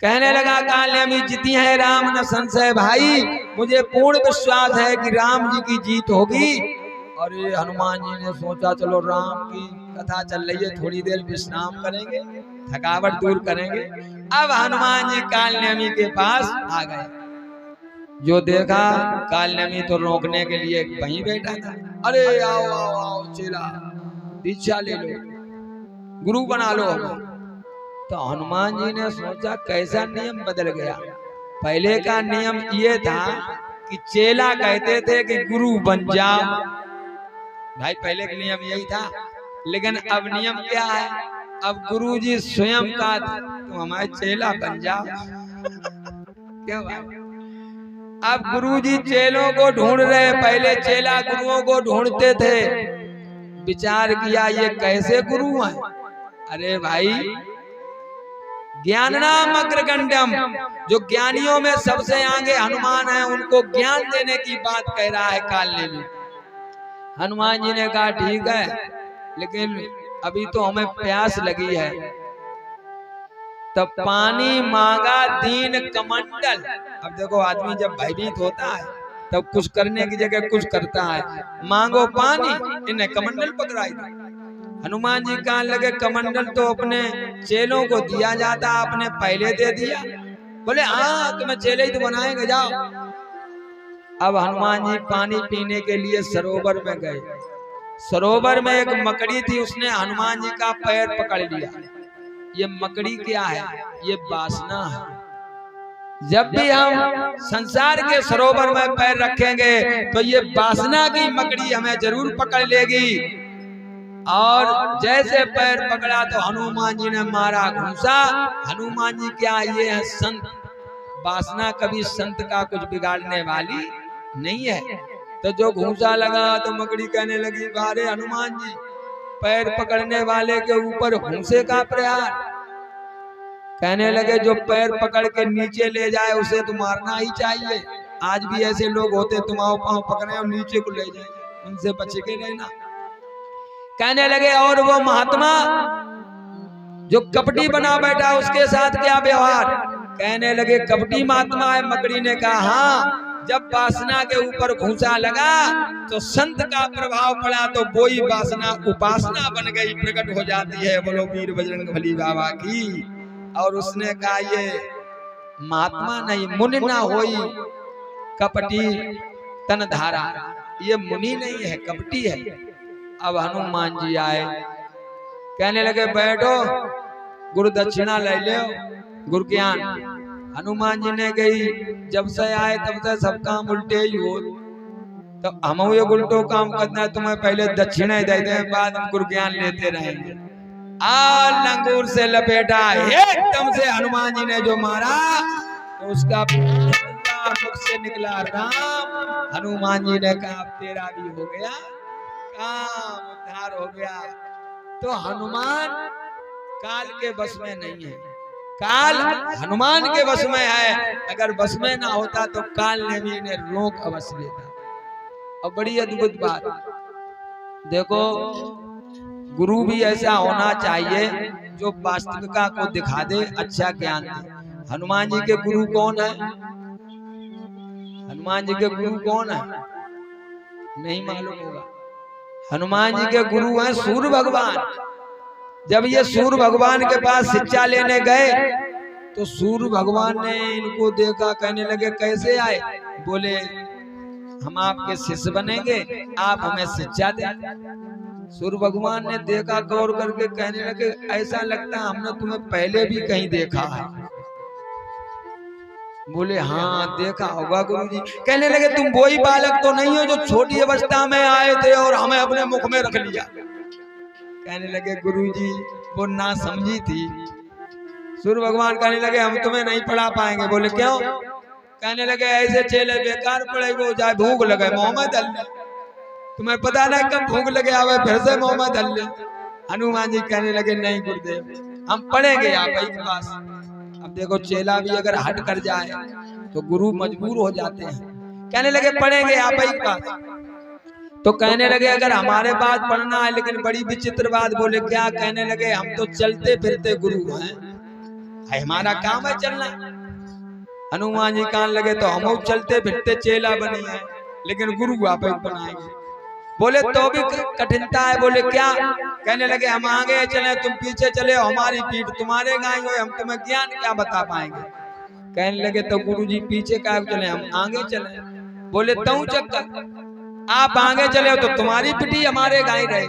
कहने लगा काल नेमी जीती है राम न संशय भाई, मुझे पूर्ण विश्वास है कि राम जी की जीत होगी। और ये हनुमान जी ने सोचा चलो राम की कथा चल रही है, थोड़ी देर विश्राम करेंगे, थकावट दूर करेंगे। अब हनुमान जी काल नेमी के पास आ गए। जो देखा काल नेमी तो रोकने के लिए वहीं बैठा था। अरे आओ आओ आओ चेला, दीक्षा ले लो, गुरु बना लो हमें। तो हनुमान जी ने सोचा कैसा नियम बदल गया। पहले का नियम ये था कि चेला कहते थे कि गुरु बन जाओ, भाई पहले का नियम यही था। लेकिन अब नियम क्या है, अब गुरु जी स्वयं का तुम हमारे चेला बन जाओ। क्यों भाई? अब गुरुजी चेलों को ढूंढ रहे, पहले चेला गुरुओं को ढूंढते थे। विचार किया ये कैसे गुरु हैं? अरे भाई ज्ञाननाम अग्रगण्यम, जो ज्ञानियों में सबसे आगे हनुमान है, उनको ज्ञान देने की बात कह रहा है काल नेमी। हनुमान जी ने कहा ठीक है, लेकिन अभी तो हमें प्यास लगी है। तब पानी मांगा दीन कमंडल। अब देखो आदमी जब भयभीत होता है तब कुछ करने की जगह कुछ करता है। मांगो पानी, इन्हें कमंडल पकड़ाई। हनुमान जी कहने लगे कमंडल तो अपने चेलों को दिया जाता, आपने पहले दे दिया। बोले हाँ तुम्हें चेले ही तो बनाएंगे, जाओ। अब हनुमान जी पानी पीने के लिए सरोवर में गए। सरोवर में एक मकड़ी थी, उसने हनुमान जी का पैर पकड़ लिया। ये मकड़ी क्या है? ये वासना है। जब भी हम संसार के सरोवर में पैर रखेंगे तो ये वासना की मकड़ी हमें जरूर पकड़ लेगी। और जैसे पैर पकड़ा तो हनुमान जी ने मारा घूंसा। हनुमान जी क्या, ये है संत। वासना कभी संत का कुछ बिगाड़ने वाली नहीं है। तो जो घूंसा लगा तो मकड़ी कहने लगी बारे हनुमान जी, पैर पकड़ने वाले के ऊपर घूंसे का प्रहार। कहने लगे जो पैर पकड़ के नीचे ले जाए उसे तो मारना ही चाहिए। आज भी ऐसे लोग होते तुम्हारे पांव पकड़े और नीचे को ले जाए, उनसे बच के रहना। कहने लगे और वो महात्मा जो कपटी बना बैठा उसके साथ क्या व्यवहार? कहने लगे कपटी महात्मा है। मकड़ी ने कहा हाँ, जब वासना के ऊपर घूंसा लगा तो संत का प्रभाव पड़ा तो वही वासना उपासना बन गई, प्रकट हो जाती है। बोलो वीर बजरंगबली बाबा की। और उसने कहा ये महात्मा नहीं, मुनि ना होई कपटी तन धारा, ये मुनि नहीं है, कपटी है। अब हनुमान जी आए, कहने लगे बैठो गुरु दक्षिणा ले लो, गुरु ज्ञान। हनुमान जी ने कही जब से आए तब से सब काम उल्टे ही हो, तो हम ये उल्टो काम करना है, तुम्हें पहले दक्षिणा दे दे, बाद में गुरु ज्ञान लेते रहेंगे। लंगूर से लपेटा एकदम से हनुमान जी ने जो मारा तो उसका मुख से निकला राम। हनुमान जी ने कहा तेरा भी हो गया काम, उद्धार हो गया। तो हनुमान काल के बस में नहीं है, काल हनुमान के बस में है। अगर बस में ना होता तो काल ने भी इन्हें रोक अवश्य लेता। और बड़ी अद्भुत बात देखो, गुरु भी ऐसा होना चाहिए जो वास्तविकता को दिखा दे, अच्छा ज्ञान दे। हनुमान जी के गुरु कौन है? हनुमान जी के गुरु कौन है? नहीं मालूम होगा। हनुमान जी के गुरु हैं सूर्य भगवान। जब ये सूर्य भगवान के पास शिक्षा लेने गए तो सूर्य भगवान ने इनको देखा, कहने लगे कैसे आए? बोले हम आपके शिष्य बनेंगे, आप हमें शिक्षा दें। सूर्य भगवान ने देखा गौर करके, कहने लगे ऐसा लगता है हमने तुम्हें पहले भी कहीं देखा है। बोले हाँ देखा होगा गुरुजी। कहने लगे तुम वही बालक तो नहीं हो जो छोटी अवस्था में आए थे और हमें अपने मुख में रख लिया? कहने लगे गुरुजी वो ना समझी थी। सूर्य भगवान कहने लगे हम तुम्हें नहीं पढ़ा पाएंगे। बोले क्यों? कहने लगे ऐसे चेले बेकार पढ़े, वो जाए भूख लगे मोहम्मद अल्लाह, तुम्हें पता नहीं कब भूख लगे आवे फिर से मोहम्मद अल्लाह। हनुमान जी कहने लगे नहीं गुरुदेव हम पढ़ेंगे आप ही के पास। अब देखो चेला भी अगर हट कर जाए तो गुरु मजबूर हो जाते हैं। कहने लगे पढ़ेंगे आप ही के पास। तो कहने लगे अगर हमारे पास पढ़ना है, लेकिन बड़ी विचित्र बात। बोले क्या? कहने लगे हम तो चलते फिरते गुरु हैं, हमारा काम है चलना। हनुमान जी कहने लगे तो हम चलते फिरते चेला बनी है, लेकिन गुरु आप बनाएंगे। बोले तो भी कठिनता है। बोले क्या? कहने लगे हम आगे चले, तुम पीछे चले, हमारी पीठ तुम्हारे गाय हो, हम तुम्हें ज्ञान क्या बता पाएंगे। कहने लगे तो गुरुजी पीछे क्या चले, हम आगे चले। बोले तू चक्कर, आप आगे चले हो तो तुम्हारी पिटी हमारे गाय रहे।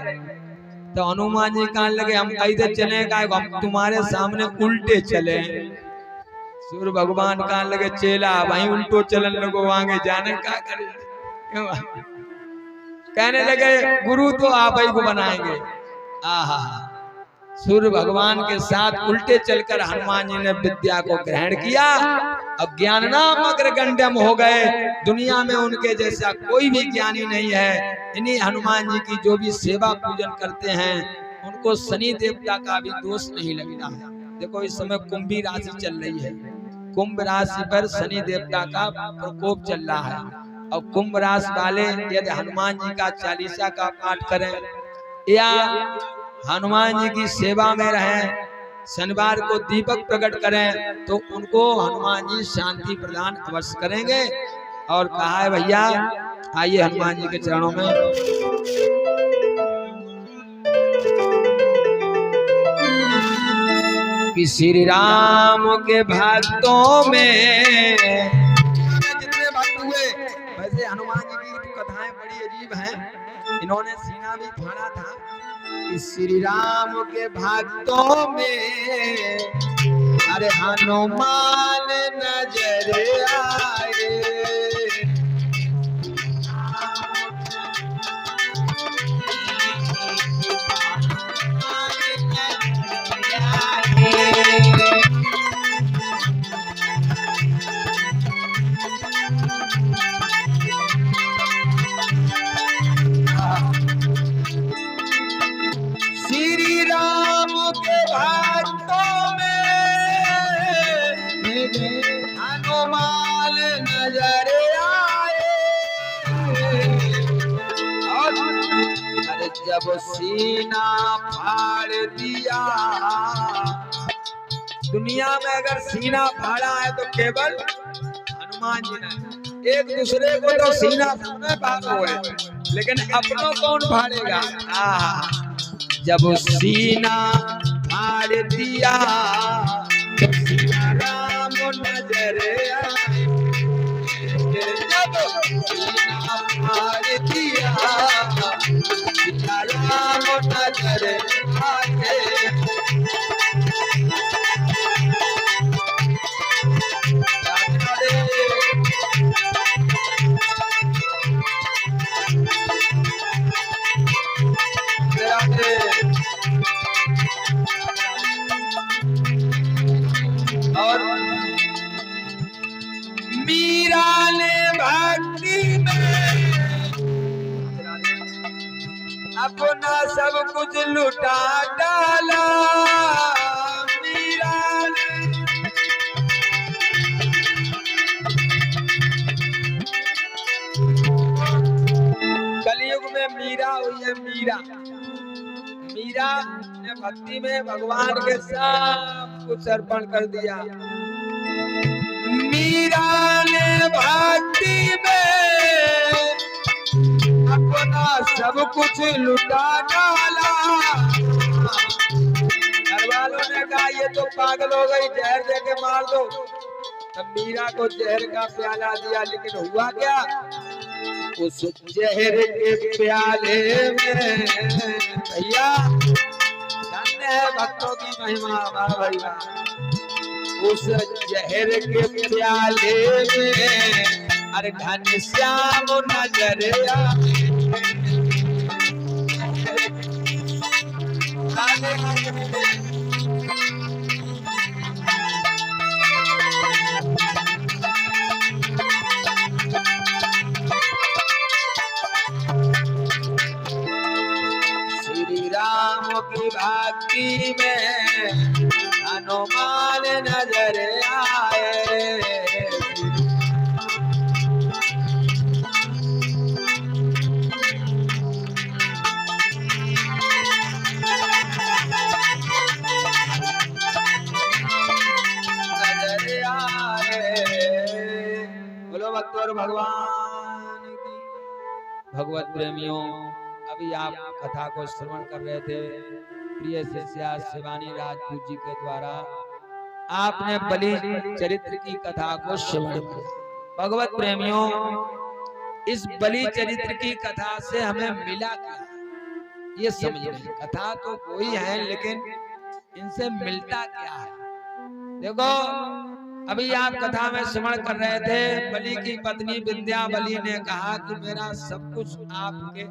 तो हनुमान जी कहने लगे हम इधर चले, हम तुम्हारे सामने उल्टे चले। सूर्य भगवान कहने लगे चेला वहीं उल्टो चलन लगो, आगे जाने क्या करे। कहने लगे गुरु तो आप ही को बनाएंगे। आहा, सूर्य भगवान के साथ उल्टे चलकर हनुमान जी ने विद्या को ग्रहण किया। अब ज्ञाननाम अग्रगण्यम हो गए। दुनिया में उनके जैसा कोई भी ज्ञानी नहीं है। इन्हीं हनुमान जी की जो भी सेवा पूजन करते हैं उनको शनि देवता का भी दोष नहीं लगता है। देखो इस समय कुंभी राशि चल रही है, कुंभ राशि पर शनि देवता का प्रकोप चल रहा है। और कुंभ राशि वाले यदि हनुमान जी का चालीसा का पाठ करें या हनुमान जी की सेवा में रहें, शनिवार को दीपक प्रकट करें, तो उनको हनुमान जी शांति प्रदान अवश्य करेंगे। और कहा है भैया आइए हनुमान जी के चरणों में कि श्री राम के भक्तों में जितने भक्त हुए, वैसे हनुमान जी की कथाएं बड़ी अजीब हैं। इन्होंने सीना भी फाड़ा था कि श्री राम के भक्तों में अरे हनुमान नजर आए। श्री राम के भक्तों में हनुमान नजर आए। और अरे जब सीना फाड़ दिया, दुनिया में अगर सीना फाड़ा है तो केवल हनुमान जी ने। एक दूसरे को तो सीना फाड़ो है, लेकिन अपनों कौन फाड़ेगा। जब सीना फाड़ दिया तो सीता राम नजर आए। जब सीना फाड़ दिया सीता राम नजर आए। और मीरा ने भक्ति में अपना सब कुछ लुटा डाला। मीरा ने कलयुग में मीरा हुई है। मीरा ने भक्ति में भगवान के सब कुछ अर्पण कर दिया। मीरा ने भक्ति में अपना सब कुछ लुटा डाला। घर वालों ने कहा ये तो पागल हो गई, जहर दे के मार दो। तब मीरा को जहर का प्याला दिया, लेकिन हुआ क्या, उस जहर के प्याले में भैया धन्य है भक्तों की महिमा। भैया उस जहर के प्याले में अरे घनश्याम नजर आए। श्री राम की भक्ति में हनुमान नजर आए। भक्त और भगवान की। भगवत प्रेमियों, अभी आप कथा को श्रवण कर रहे थे प्रिय शिष्या शिवानी राजपूत जी के द्वारा। आपने बलि चरित्र की कथा को श्रवण किया। भगवत प्रेमियों, इस बलि चरित्र की कथा से हमें मिला क्या, ये समझ नहीं। कथा तो कोई है, लेकिन इनसे मिलता क्या है। देखो, अभी आप कथा में श्रवण कर रहे थे, बलि की पत्नी विंध्यावली ने कहा कि मेरा सब कुछ आपके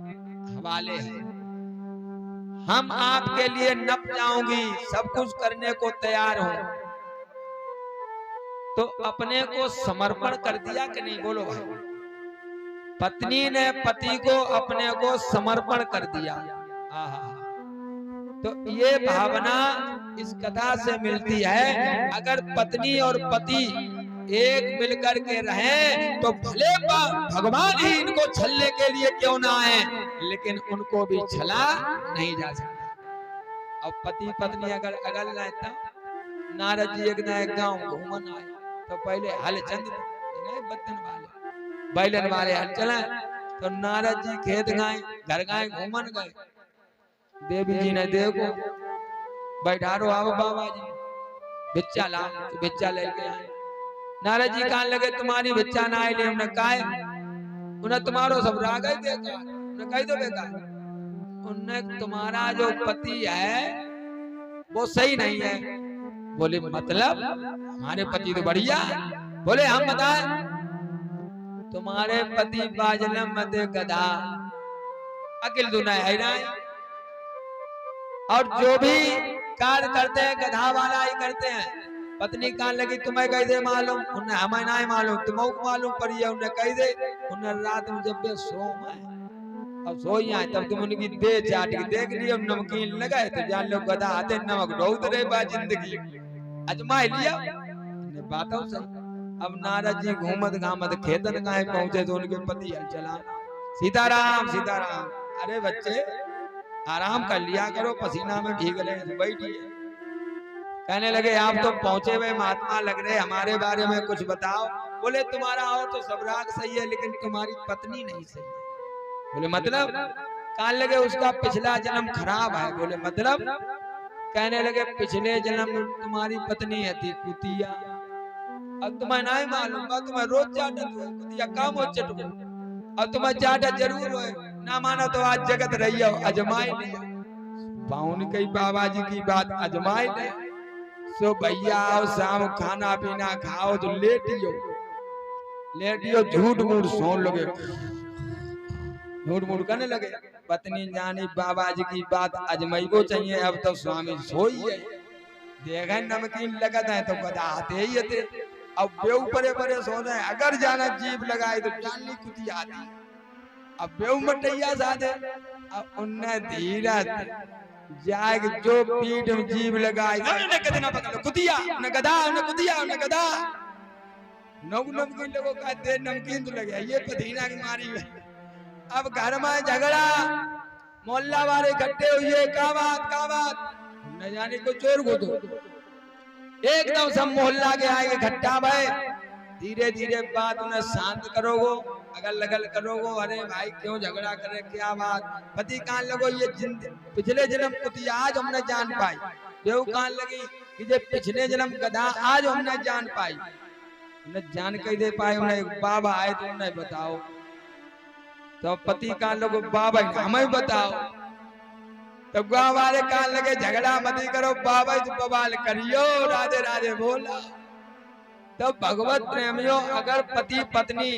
हवाले है, हम आपके लिए नप जाऊंगी, सब कुछ करने को तैयार हूं। तो अपने को समर्पण कर दिया कि नहीं, बोलो भाई। पत्नी ने पति को अपने को समर्पण कर दिया। तो ये भावना इस कथा से मिलती है। अगर पत्नी और पति एक मिलकर के रहें तो भले भगवान ही इनको छलने के लिए क्यों ना आए, लेकिन उनको भी छला नहीं जा सकता। अब पति पत्नी अगर अगल जाए तो नारद जी एक गांव घूमन आए तो पहले हलचंद बदन वाले बैलन वाले हल चला, तो नारद जी खेत गाय घर गाय घूमन गए। देवी जी ने देखो बैठारो, आओ बाबा जी भिक्षा ला, तो भिक्षा लेके आए। नारद जी कहने लगे तुम्हारी भिक्षा ना आए, हमने कहा उन्हें तुम्हारो सब राग ही देखा, उन्हें कही दो बेकार, उन्हें तुम्हारा जो पति है वो सही नहीं है। बोले मतलब हमारे पति तो बढ़िया। बोले हम बताएं, तुम्हारे पति बाजलम मत गधा अकिल दुना है ना, और जो भी कार्य करते हैं गधा वाला ही करते हैं। पत्नी कहने लगी तुम्हें कह दे मालूम, उन्हें हमें ना मालूम, तुम्हें मालूम पड़ी है, उन्हें कह दे। उन्हें रात में जब सो अब सोई आए तब तुम उनकी दे चाट के देख लिया, नमकीन लगाए तो जान लो गधा आते नमक ढोद रहे बा जिंदगी अजमा लिया बातों से। अब नारद जी घूमत घामत खेतन गाय पहुंचे तो उनके पति हल चला, सीताराम सीताराम। अरे बच्चे आराम कर लिया करो, पसीना में भीग रहे, बैठिए। कहने लगे आप तो पहुंचे हुए महात्मा लग रहे, हमारे बारे में कुछ बताओ। बोले तुम्हारा और तो सब राग सही है, लेकिन तुम्हारी पत्नी नहीं सही है। बोले मतलब? कहने लगे उसका पिछला जन्म खराब है। बोले मतलब? कहने लगे पिछले जन्म तुम्हारी पत्नी है थी कुतिया, अब तुम्हें नहीं मालूम, तुम्हें रोज चाटा कुतिया काम हो चटको, अब तुम्हें चाटा जरूर हो, ना मानो तो आज जगत रही हो अजमाई लिया। पाउन कई बाबा जी की बात अजमाई ले, सो भैया आओ शाम खाना पीना खाओ तो लेटियो लेटियो, झूठ मूठ सोन लगे, झूठ मूठ करने लगे। पत्नी जानी बाबा जी की बात अजमाइबो चाहिए, अब तो स्वामी सोई है, देखे नमकीन लगत है तो गधा आते ही थे। अब बेऊ परे परे सो रहे, अगर जाना जीभ लगाई तो जानली कुतिया आती। अब बेऊ मटैया साधे, अब उन्ने धीरा जाएग जो पीठ में जीभ लगाई कितना पकड़ कुतिया न गधा न कुतिया न गधा नमकीन लोगों का दे नमकीन तो लगे ये पदीना की मारी है। अब घर में झगड़ा, मोहल्ला वाले इकट्ठे हुए, का बात न जाने को चोर को दो एकदम सब मोहल्ला के आगे इकट्ठा भय। धीरे धीरे बात उन्हें शांत करोगो, अगल लगल करोगो, अरे भाई क्यों झगड़ा करे, क्या बात। पति कहने लगो ये पिछले जन्म कुतिया आज हमने जान पाई। बेहू कहने लगी कि ये पिछले जन्म गधा आज हमने जान पाई। उन्हें जान कह दे पाए, उन्हें बाबा आए तो उन्हें बताओ। तो पति कहने लगो बाबा हमें बताओ। तो गाँव वाले कहने लगे झगड़ा मत करो बाबा, तो बवाल करियो, राधे राधे बोला। तो भगवत प्रेमियों, अगर पति पत्नी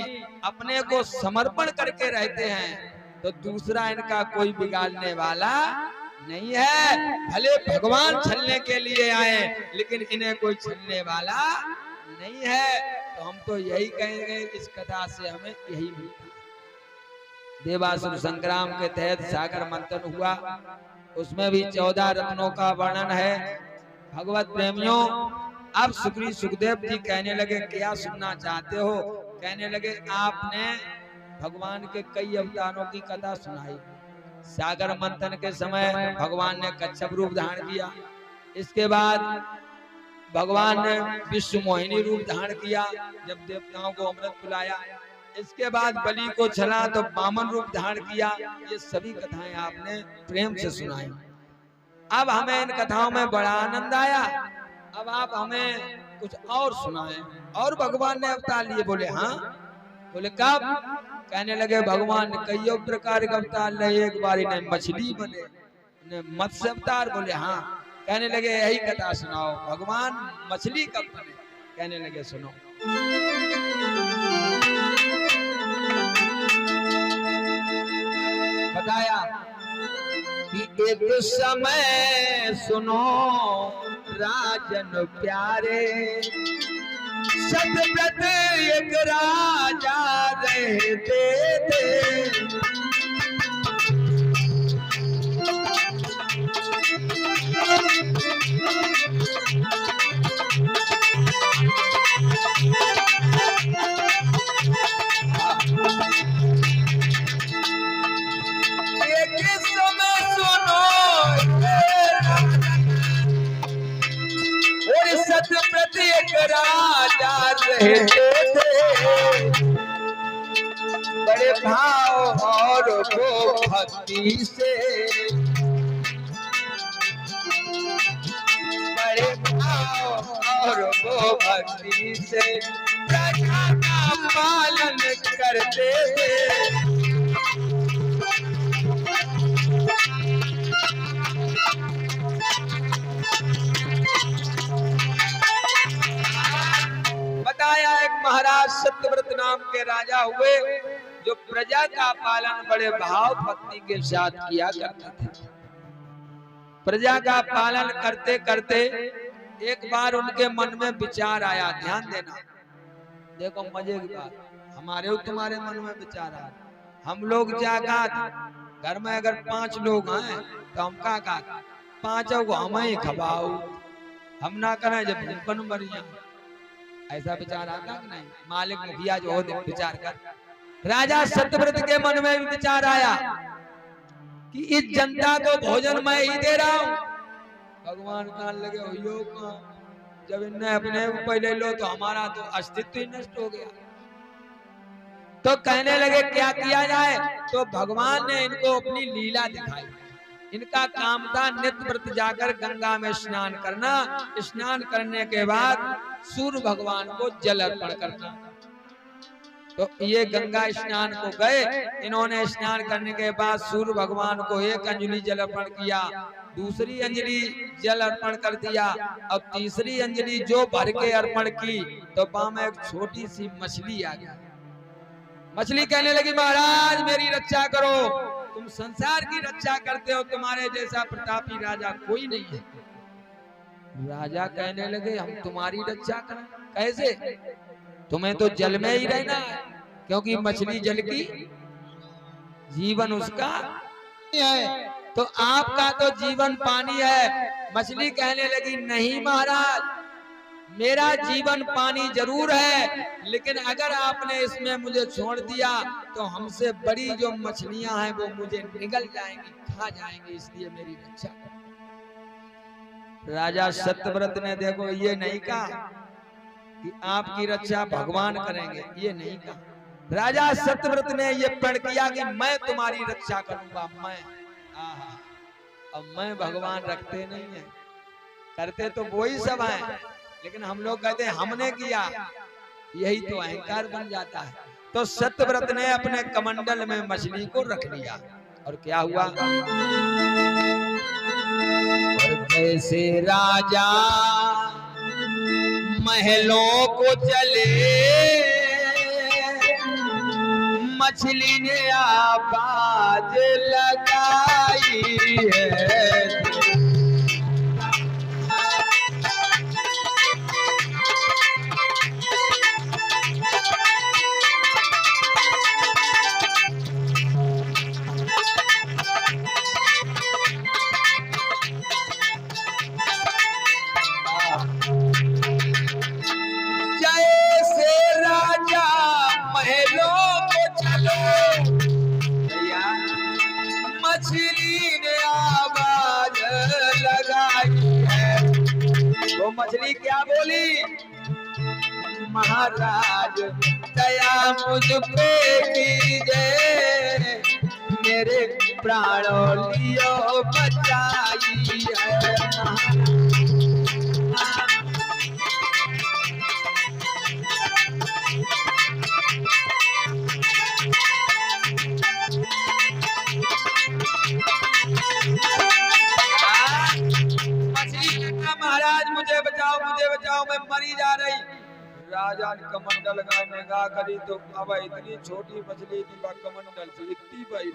अपने को समर्पण करके रहते हैं तो दूसरा इनका कोई बिगाड़ने वाला नहीं है। भले भगवान छलने के लिए आए, लेकिन इन्हें कोई छलने वाला नहीं है। तो हम तो यही कहेंगे, इस कथा से हमें यही मिलता। देवासुर संग्राम के तहत सागर मंथन हुआ, उसमें भी 14 रत्नों का वर्णन है। भगवत प्रेमियों, अब सुग्रीव सुखदेव जी कहने लगे क्या सुनना चाहते हो। कहने लगे आपने भगवान के कई अवतारों की कथा सुनाई। सागर मंथन के समय भगवान ने कच्छप रूप धारण किया, इसके बाद भगवान ने विश्व मोहिनी रूप धारण किया जब देवताओं को अमृत पिलाया। इसके बाद बलि को छला तो वामन रूप धारण किया। ये सभी कथाएं आपने प्रेम से सुनाई। अब हमें इन कथाओं में बड़ा आनंद आया। अब आप हमें कुछ और सुनाएं। और भगवान ने अवतार लिए। बोले हाँ। बोले कब? कहने लगे भगवान ने कई प्रकार के अवतार लिए। एक बार इन्हें मछली बने, इन्हें मत्स्य अवतार। बोले हाँ। कहने लगे यही कथा सुनाओ, भगवान मछली कब बने? कहने लगे सुनो। बताया कि एक समय सुनो राजन प्यारे, सतव्रत एक राजा रहते थे। प्रत्येक राजा रहते थे, बड़े भाव और वो भक्ति से, बड़े भाव और वो भक्ति से प्रजा का पालन करते थे। बताया एक महाराज सत्यव्रत नाम के राजा हुए जो प्रजा का पालन बड़े भाव भक्ति के साथ किया करते थे। प्रजा का पालन करते करते एक बार उनके मन में विचार आया। ध्यान देना, देखो मजे की बात, हमारे और तुम्हारे मन में विचार आया। हम लोग जागा घर में अगर 5 लोग हैं तो हम का 5 को हम ही खवाओ, हम ना करें जब भूखन मर जाए। ऐसा विचार आता कि नहीं? मालिक मुखिया जो हो विचार कर। राजा सत्यव्रत के मन में विचार आया कि इस जनता को भोजन मैं ही दे रहा हूँ। भगवान कहने लगे हो जब इन्हें अपने पहले लो तो हमारा तो अस्तित्व ही नष्ट हो गया। तो कहने लगे क्या किया जाए? तो भगवान ने इनको अपनी लीला दिखाई। इनका काम था नित्य व्रत जाकर गंगा में स्नान करना। स्नान करने के बाद सूर्य भगवान को जल अर्पण करना। तो ये गंगा स्नान को गए। इन्होंने स्नान करने के बाद सूर्य भगवान को 1 अंजलि जल अर्पण किया, दूसरी अंजलि जल अर्पण कर दिया। अब तीसरी अंजलि जो भर के अर्पण की तो वहां में एक छोटी सी मछली आ गई। मछली कहने लगी महाराज मेरी रक्षा करो, तुम संसार की रक्षा करते हो, तुम्हारे जैसा प्रतापी राजा कोई नहीं है। राजा कहने लगे हम तुम्हारी रक्षा करें? कैसे? तुम्हें तो जल में ही रहना है, क्योंकि मछली जल की जीवन उसका है, तो आपका तो जीवन पानी है। मछली कहने लगी नहीं महाराज, मेरा जीवन पानी जरूर है, लेकिन अगर आपने इसमें मुझे छोड़ दिया तो हमसे बड़ी जो मछलियां हैं वो मुझे निगल जाएंगी, खा जाएंगी, इसलिए मेरी रक्षा करो। राजा सत्यव्रत ने देखो ये नहीं कहा कि आपकी रक्षा भगवान करेंगे, ये नहीं कहा। राजा सत्यव्रत ने ये प्रण किया कि मैं तुम्हारी रक्षा करूंगा। मैं अब मैं भगवान रखते नहीं है, करते तो वही सब हैं, लेकिन हम लोग कहते हैं हमने किया, यही तो अहंकार बन जाता है। तो सत्यव्रत ने अपने कमंडल में मछली को रख लिया और क्या हुआ? और जैसे राजा महलों को चले, मछली ने आवाज लगाई है। मछली ने आवाज मछली क्या बोली, महाराज दया मुझ पे कीजिए, मेरे प्राणों लियो बचाई है। महाराज मुझे बचाओ मैं मरी जा रही। राजा ने कमंडल का निगाह करी तो अब इतनी छोटी मछली की कमंडल से इतनी बड़ी।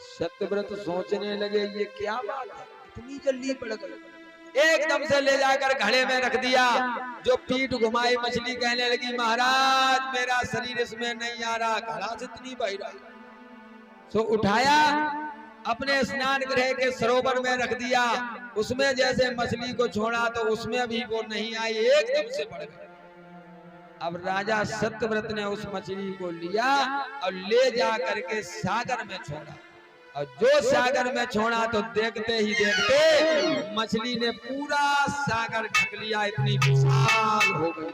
सत्यव्रत सोचने लगे ये क्या बात है, इतनी जल्दी पड़ गई। एकदम से ले जाकर घड़े में रख दिया। जो पीठ घुमाई मछली कहने लगी, महाराज मेरा शरीर इसमें नहीं आ रहा, घड़ा से इतनी बही रहा। सो उठाया, अपने स्नान गृह के सरोवर में रख दिया। उसमें जैसे मछली को छोड़ा तो उसमें भी वो नहीं आई, एकदम से बढ़ गई। अब राजा सत्यव्रत ने उस मछली को लिया और ले जा करके सागर में छोड़ा। और जो सागर में छोड़ा तो देखते ही देखते मछली ने पूरा सागर ढक लिया, इतनी विशाल हो गई।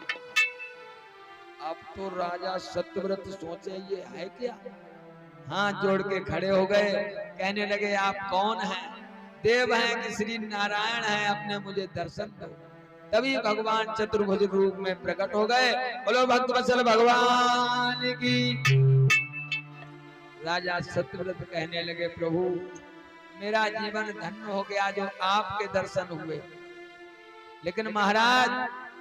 अब तो राजा सत्यव्रत सोचे ये है क्या, हाथ जोड़ के खड़े हो गए। कहने लगे आप कौन हैं? देव हैं कि श्री नारायण हैं, अपने मुझे दर्शन दो। तभी भगवान चतुर्भुज रूप में प्रकट हो गए। बोलो भक्तवत्सल भगवान की। राजा सत्यव्रत कहने लगे प्रभु मेरा जीवन धन्य हो गया जो आपके दर्शन हुए, लेकिन महाराज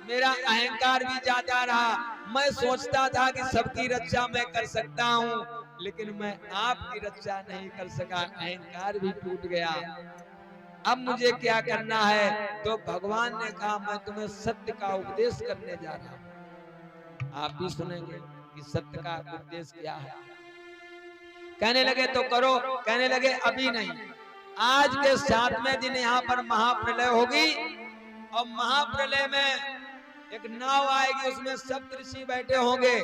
मेरा अहंकार भी जाता रहा। मैं सोचता था कि सबकी रक्षा मैं कर सकता हूँ, लेकिन मैं आपकी रक्षा नहीं कर सका, अहंकार भी टूट गया। अब मुझे क्या करना है? तो भगवान ने कहा मैं तुम्हें सत्य का उपदेश करने जा रहा हूं, आप भी सुनेंगे कि सत्य का उपदेश क्या है। कहने लगे तो करो। कहने लगे अभी नहीं, आज के 7वें दिन यहाँ पर महाप्रलय होगी और महाप्रलय में एक नाव आएगी, उसमें सप्तऋषि बैठे होंगे।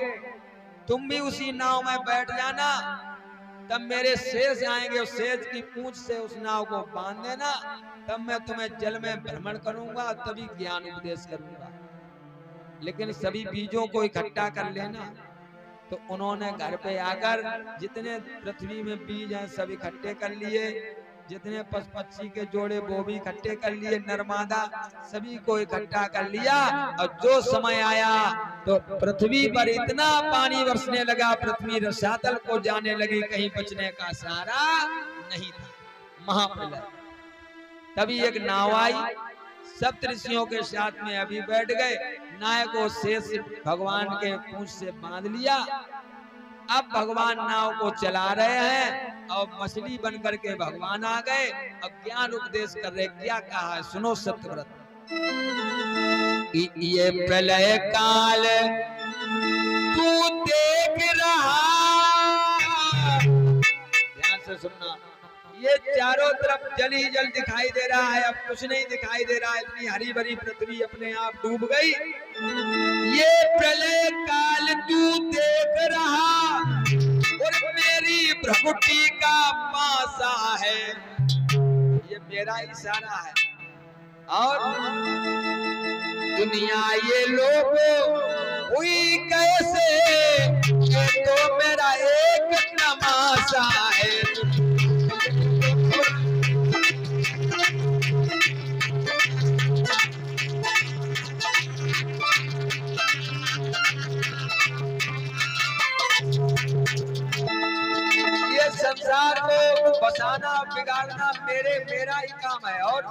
तुम भी उसी नाव में बैठ जाना, तब मेरे शेष आएंगे, उस शेष की पूंछ से उस नाव को बांध देना, तब मैं तुम्हें जल में भ्रमण करूंगा, तभी ज्ञान उपदेश करूंगा। लेकिन सभी बीजों को इकट्ठा कर लेना। तो उन्होंने घर पे आकर जितने पृथ्वी में बीज हैं सब इकट्ठे कर लिए, जितने पशु पक्षी के जोड़े वो भी इकट्ठे कर लिए, नर्मदा सभी को इकट्ठा कर लिया। और जो समय आया तो पृथ्वी पर इतना पानी बरसने लगा, पृथ्वी रसातल को जाने लगी, कहीं बचने का सहारा नहीं था। महाप्रलय। तभी एक नाव आई, सप्तऋषियों के साथ में अभी बैठ गए, नाव को शेष भगवान के पूंछ से बांध लिया। अब भगवान नाव को चला रहे हैं और मछली बन करके भगवान आ गए और ज्ञान उपदेश कर रहे। क्या कहा है सुनो सत्यव्रत। ये प्रलय काल तू देख रहा, ध्यान से सुनना, ये चारों तरफ जल ही जल दिखाई दे रहा है, अब कुछ नहीं दिखाई दे रहा है, इतनी हरी भरी पृथ्वी अपने आप डूब गई। ये प्रलय काल तू देख रहा और मेरी भ्रकुटी का पासा है, ये मेरा इशारा है। और दुनिया ये लोग हुई कैसे, ये तो मेरा एक तमाशा है। संसार को बसाना बिगाड़ना मेरा ही काम है। और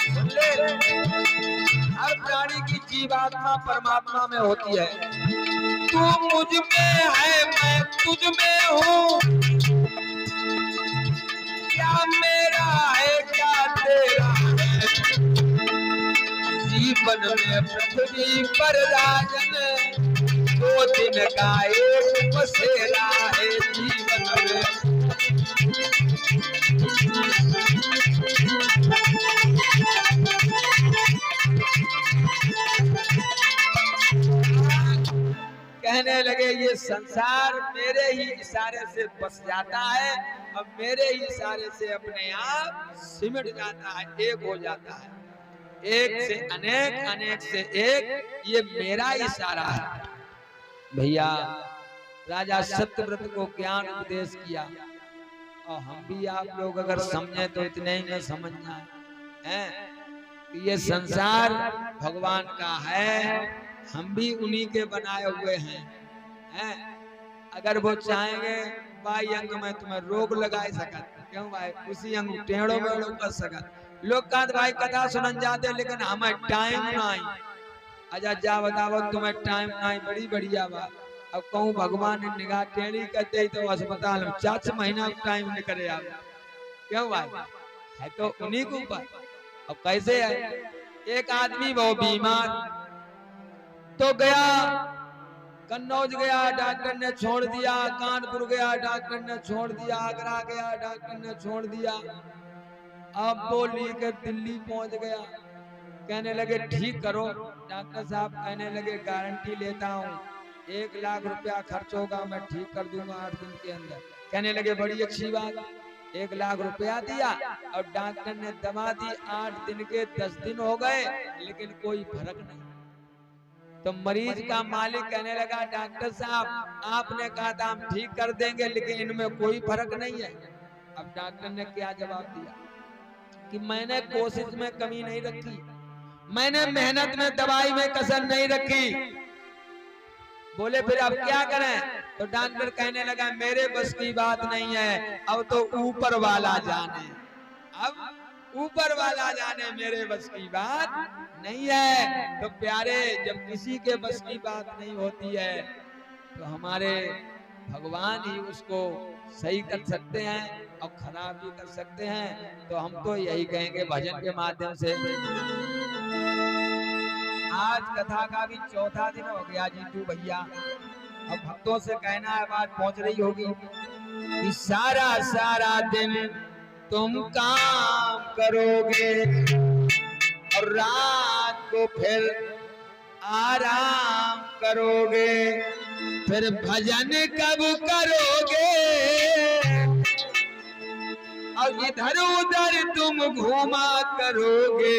सुन ले, हर प्राणी की जीवात्मा परमात्मा में होती है। तू मुझ में है, मैं तुझ में हूँ, क्या मेरा है क्या तेरा है। जीवन में पृथ्वी पर राजन, 2 दिन का एक बसेरा है जीवन में। कहने लगे ये संसार मेरे ही इशारे से बस जाता है और मेरे ही इशारे से अपने आप सिमट जाता है, एक हो जाता है, एक से अनेक, अनेक से एक, ये मेरा इशारा है। भैया राजा सत्यव्रत को ज्ञान उपदेश किया और हम भी आप लोग अगर समझे तो इतने ही में समझना है कि ये संसार भगवान का है, हम भी उन्हीं के बनाए हुए हैं। अगर वो चाहेंगे बाई अंग में तुम्हें रोग लगाए सकत, क्यों भाई उसी अंग टेढ़ो मेढ़ो कर सकत। लोग कहते भाई कथा सुनन जाते लेकिन हमें टाइम नहीं, अच्छा जा बताओ तुम्हें टाइम नहीं, बड़ी बढ़िया बात। अब कहूँ भगवान ने निगाह टेढ़ी करते ही तो अस्पताल में 4 महीना टाइम निकले आ, क्यों भाई है तो उन्हीं के ऊपर। अब कैसे है, एक आदमी वो बीमार तो गया कन्नौज गया, डॉक्टर ने छोड़ दिया, कानपुर गया, डॉक्टर ने छोड़ दिया, आगरा गया, डॉक्टर ने छोड़ दिया, अब वो लेकर दिल्ली पहुंच गया। कहने लगे ठीक करो, डॉक्टर साहब कहने लगे गारंटी लेता हूँ 1 लाख रुपया खर्च होगा, मैं ठीक कर दूंगा 8 दिन के अंदर। कहने लगे बड़ी अच्छी बात, 1 लाख रुपया दिया और डॉक्टर ने दवा दी, 8 दिन के 10 दिन हो गए लेकिन कोई फर्क नहीं। तो मरीज का मालिक कहने लगा डॉक्टर साहब आपने कहा था हम ठीक कर देंगे लेकिन इनमें कोई फर्क नहीं है। अब डॉक्टर ने क्या जवाब दिया कि मैंने कोशिश में कमी नहीं रखी, मैंने मेहनत में दवाई में कसर नहीं रखी। बोले फिर अब क्या करें? तो डॉक्टर कहने लगा मेरे बस की बात नहीं है, अब तो ऊपर वाला जाने, अब ऊपर वाला जाने, मेरे बस की बात नहीं है। तो प्यारे जब किसी के बस की बात नहीं होती है तो हमारे भगवान ही उसको सही कर सकते हैं और खराब भी कर सकते हैं। तो हम तो यही कहेंगे भजन के माध्यम से। आज कथा का भी 4था दिन हो गया जीतू भैया। अब भक्तों से कहना है, बात पहुंच रही होगी कि सारा सारा दिन तुम काम करोगे और रात को फिर आराम करोगे, फिर भजन कब करोगे और इधर उधर तुम घूमा करोगे,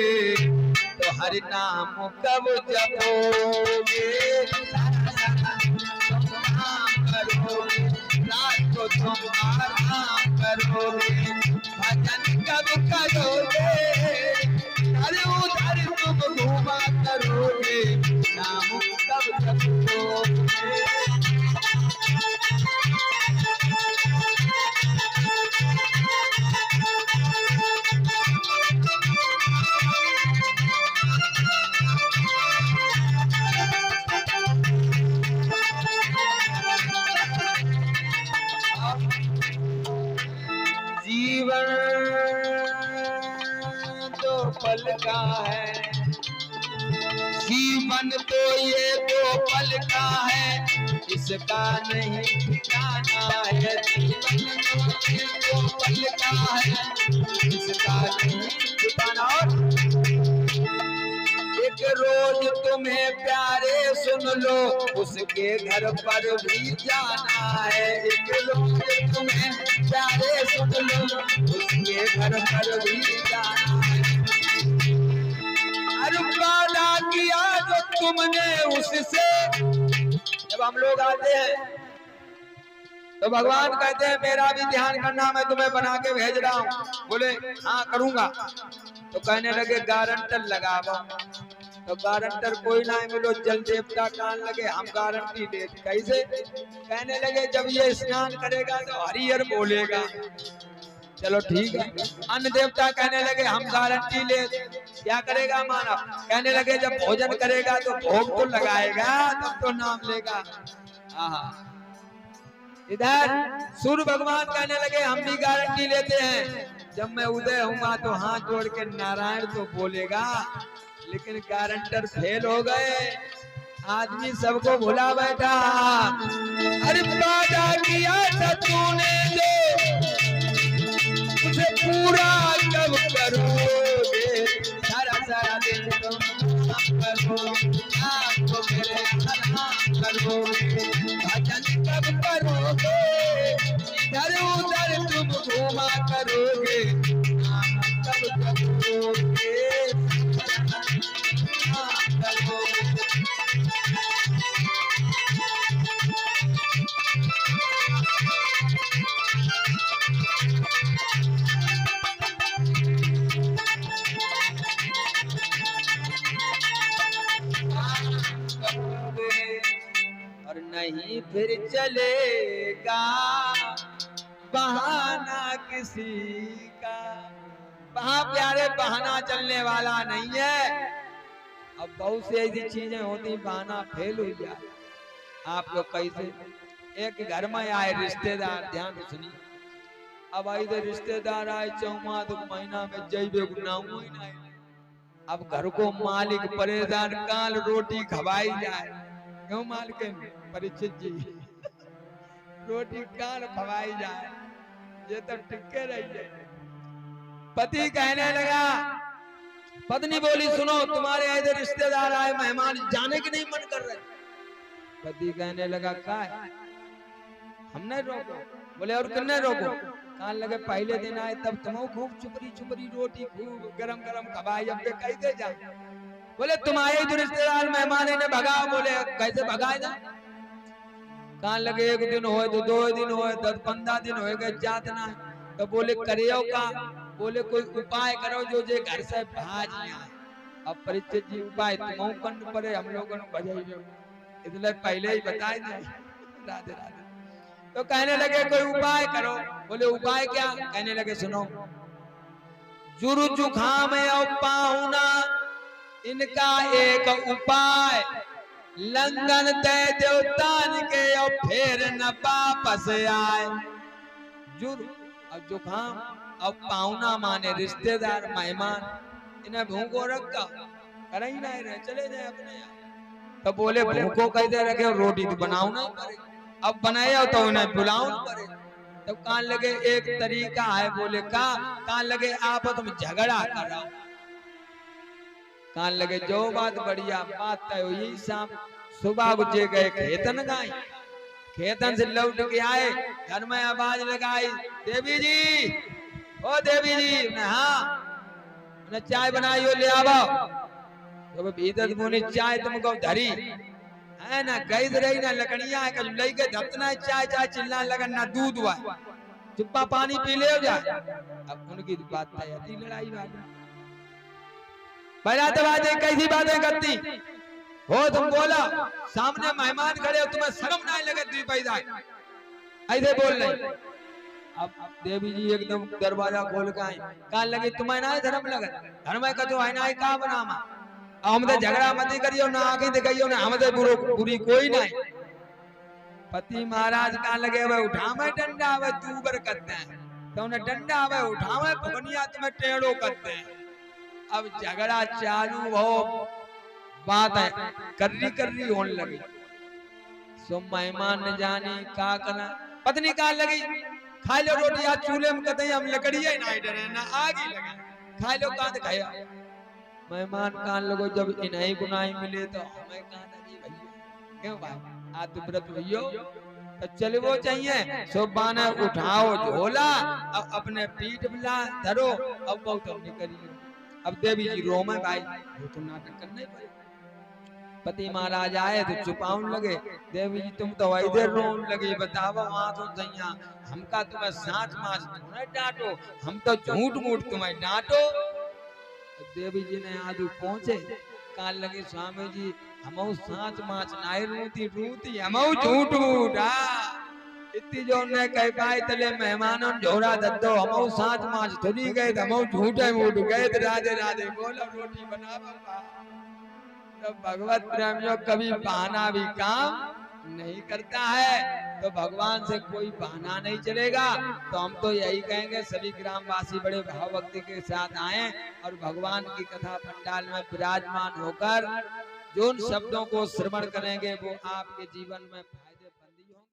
तो हरि नाम कब जपोगे। करोगे रात को तुम आराम करोगे, भजन कब करोगे, अरे उधर तुम घूमा करोगे, नाम कब जपोगे। जीवन तो पल का है, जीवन तो ये 2 पल का है, इसका नहीं ठिकाना है। जीवन तो ये 2 पल का है, इसका नहीं ठिकाना। एक रोज तुम्हें प्यारे सुन लो, उसके घर पर भी जाना है। एक रोज तुम्हें प्यारे सुन लो, उसके घर पर भी जाना है। अरे वादा किया जो तुमने उससे, जब हम लोग आते हैं तो भगवान कहते हैं मेरा भी ध्यान करना, मैं तुम्हें बना के भेज रहा हूँ। बोले हाँ करूंगा। तो कहने लगे गारंटर लगाओ, तो गारंटर कोई ना मिलो, जल देवता कान लगे हम गारंटी दे। कैसे? कहने लगे जब ये स्नान करेगा तो हरिहर बोलेगा, चलो ठीक है। अन्न देवता कहने लगे हम गारंटी ले, क्या करेगा मानव? कहने लगे जब भोजन करेगा तो भोग तो लगाएगा, तब तो नाम लेगा। इधर सूर्य भगवान कहने लगे हम भी गारंटी लेते हैं, जब मैं उदय होऊंगा तो हाथ जोड़ के नारायण तो बोलेगा। लेकिन गारंटर फेल हो गए, आदमी सबको भुला बैठा। अरे वादा किया था तूने जो, उसे पूरा कब करोगे, सारा सारा दिन तुम करोगे, आपको मेरे हराम करोगे। भजन कब करोगे, इधर उधर तुम घूमा करोगे, नाम कब करोगे, हराम करोगे। और नहीं फिर चलेगा बहाना किसी का। वहां प्यारे बहाना चलने वाला नहीं है। अब बहुत सी ऐसी चीजें होती बहाना फेल हो जाए। आप लोग कैसे एक घर में आए रिश्तेदार, ध्यान से सुनिए। अब ऐसे रिश्तेदार आए चौमास महीना में जैबे गुनाऊ ही नहीं। अब घर को मालिक परेशान, काल रोटी खवाई जाए, क्यों मालिक परीक्षित जी रोटी काल खवाई जाए, ये तो टिके रही जाए। पति कहने लगा, पत्नी बोली सुनो तुम्हारे ऐसे रिश्तेदार आए, मेहमान जाने के नहीं मन कर रहे। पति कहने लगा का हमने रोको। बोले और किन्ने रोको। कान लगे पहले दिन आए तब तुम खूब चुपरी चुपरी रोटी खूब गरम गरम खवाई, अब के कैसे जा। बोले तुम्हारे जो रिश्तेदार मेहमान ने भगाओ। बोले कैसे भगाए जा। कान लगे एक दिन हो तो 2 दिन हो 10-15 दिन हो गए जात ना। तो बोले करियो का। बोले कोई उपाय करो जो जे घर से भाज आए। अब परीक्षित जी उपाय तुम कन पड़े हम लोगों ने बजाइयो, इसलिए पहले ही बताए थे। राधे राधे। तो कहने लगे कोई उपाय करो। बोले उपाय क्या। कहने लगे सुनो, जुरु जुखाम और पाहुना इनका एक उपाय, लंदन दे देवतान के और फिर न वापस आए। जुर और जुखाम और पाहुना माने रिश्तेदार मेहमान, इन्हें भूखो रखा कर ही नहीं रहे, चले जाए अपने यहाँ। तो बोले भूखो कैसे रखे, रोटी तो बनाओ नहीं पड़े, अब बनाया तो उन्हें बुलाओ पड़े। तो कान लगे एक तरीका है। बोले का। कान लगे आप तुम झगड़ा करो। कान लगे जो बात बढ़िया बात तय हुई। शाम सुबह गुजे गए खेतन गाय, खेतन से लौट के आए, घर में आवाज लगाई देवी जी, ओ देवी जी। हाँ चाय बनाई हो ले आवो। तो भीतर मुनि चाय तुमको धरी है ना, गैस रही ना लकड़ियां है, लई के धपतना चाय चाय चिल्ला लगा ना दूध हुआ, चुप्पा पानी पी ले जा। अब उनकी बात थी लड़ाई वाली। बजाते बाजे कैसी बातें करती हो तुम। बोला सामने मेहमान खड़े हो, तुम्हें शर्म नहीं लगे दी पैदा ऐसे बोल रहे। अब देवी जी एकदम दरवाजा खोल के आई, कहा लगे तुम्हें ना शर्म लगे, घर में कतो है ना का बनामा, हमसे झगड़ा मत करियो ना, आगे दिखाइयो ना, हमसे बुरी कोई नहीं। पति महाराज का लगे हुए उठावे डंडा आवे तू बर करते हैं, तो उन्हें डंडा आवे उठावे भगनिया तुम्हें टेढ़ो करते हैं। अब झगड़ा चालू हो, बात है कर्री होने लगी। सो मेहमान ने जानी का करना। पत्नी का लगी खा लो रोटी, आज चूल्हे में कहते हम लकड़ी ही नहीं डरे ना आग ही लगे, खा लो कहा खाया। मेहमान कान लोगो जब इन्हीं गुनाही मिले तो हमें कहा भैया क्यों भाई आज तो व्रत भैयो तो चलवो चाहिए। सो बाने उठाओ झोला, अब अपने पीठ बिला धरो, अब बहुत हमने करिए। अब देवी जी रो में भाई वो तो नाटक करना ही पड़ेगा। पति महाराज आए तो चुपाउन लगे, देवी जी तुम तो वही देर रोन लगी, बताओ वहां तो सैया हमका तुम्हें साँच मास डांटो, हम तो झूठ मूठ तुम्हें डांटो। देवी जी ने आदू पहुंचे, कान लगे स्वामी जी हमऊ साँच माच नाई रूती रूती हमऊ झूठ मूठ। इतनी जो ने कह पाए तले मेहमानों झोरा दद्दो हमऊ साँच माच थोड़ी गए, हमऊ झूठे मूठ गए। राधे राधे बोलो रोटी बना बाबा। तो भगवत प्रेमियों कभी बहाना भी काम नहीं करता है, तो भगवान से कोई बहाना नहीं चलेगा। तो हम तो यही कहेंगे सभी ग्रामवासी बड़े भाव भक्ति के साथ आए और भगवान की कथा पंडाल में विराजमान होकर जो उन शब्दों को श्रवण करेंगे वो आपके जीवन में